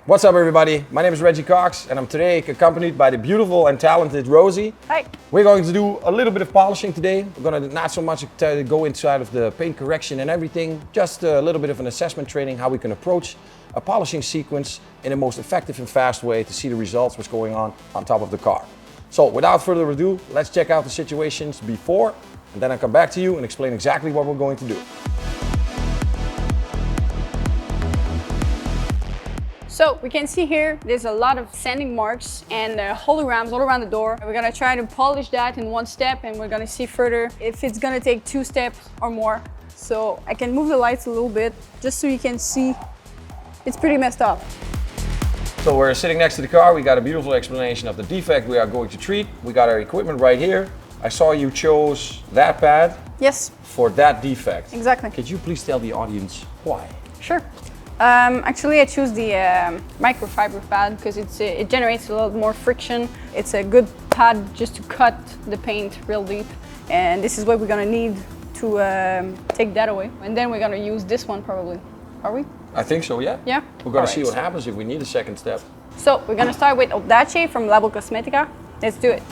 What's up everybody? My name is Reggie Cox and I'm today accompanied by the beautiful and talented Rozy. Hi. We're going to do a little bit of polishing today. We're going to not so much go inside of the paint correction and everything, just a little bit of an assessment training how we can approach a polishing sequence in the most effective and fast way to see the results, what's going on top of the car. So without further ado, let's check out the situations before and then I'll come back to you and explain exactly what we're going to do. So we can see here, there's a lot of sanding marks and holograms all around the door. We're gonna try to polish that in one step and we're gonna see further if it's gonna take 2 steps or more. So I can move the lights a little bit just so you can see it's pretty messed up. So we're sitting next to the car. We got a beautiful explanation of the defect we are going to treat. We got our equipment right here. I saw you chose that pad. Yes. For that defect. Exactly. Could you please tell the audience why? Sure. Actually, I choose the microfiber pad because it generates a lot more friction. It's a good pad just to cut the paint real deep. And this is what we're gonna need to take that away. And then we're gonna use this one probably. Are we? I think so, yeah. Yeah? We're gonna see what happens if we need a second step. So we're gonna start with Audace from Labocosmetica. Let's do it.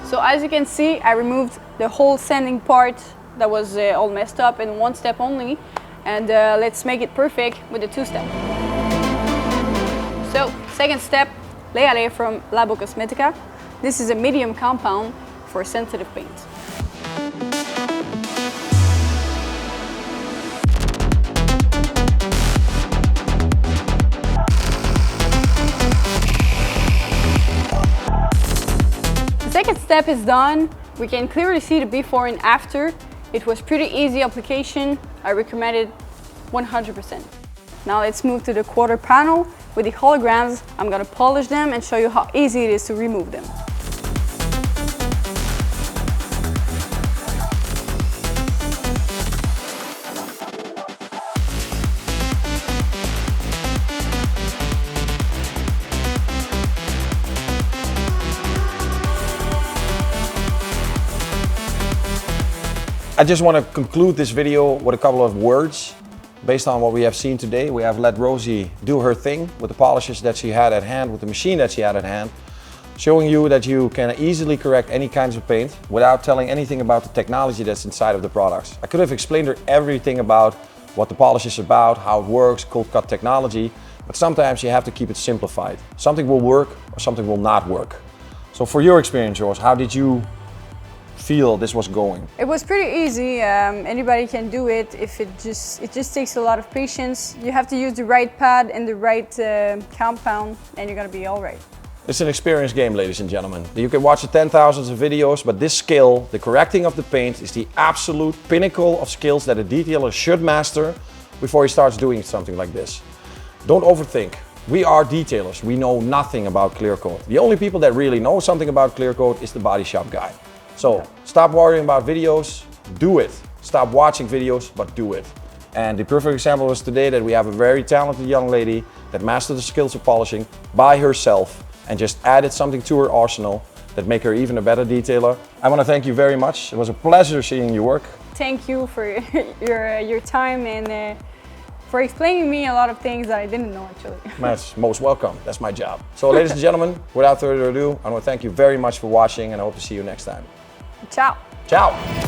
So as you can see, I removed the whole sanding part that was all messed up in one step only. And let's make it perfect with the 2-step. So, second step, Labocosmetica from Labocosmetica. This is a medium compound for sensitive paint. Second step is done. We can clearly see the before and after. It was pretty easy application. I recommend it 100%. Now let's move to the quarter panel. With the holograms, I'm gonna polish them and show you how easy it is to remove them. I just want to conclude this video with a couple of words. Based on what we have seen today, we have let Rozy do her thing with the polishes that she had at hand, with the machine that she had at hand, showing you that you can easily correct any kinds of paint without telling anything about the technology that's inside of the products. I could have explained her everything about what the polish is about, how it works, cold cut technology, but sometimes you have to keep it simplified. Something will work or something will not work. So for your experience, George, how did you feel this was going? It was pretty easy. Anybody can do it. If it just takes a lot of patience. You have to use the right pad and the right compound, and you're gonna be all right. It's an experience game, ladies and gentlemen. You can watch the 10,000s of videos, but this skill, the correcting of the paint, is the absolute pinnacle of skills that a detailer should master before he starts doing something like this. Don't overthink. We are detailers. We know nothing about clear coat. The only people that really know something about clear coat is the body shop guy. So stop worrying about videos, do it. Stop watching videos, but do it. And the perfect example was today that we have a very talented young lady that mastered the skills of polishing by herself and just added something to her arsenal that make her even a better detailer. I want to thank you very much. It was a pleasure seeing you work. Thank you for your time and for explaining me a lot of things that I didn't know actually. That's most welcome. That's my job. So ladies and gentlemen, without further ado, I want to thank you very much for watching and I hope to see you next time. Ciao. Ciao.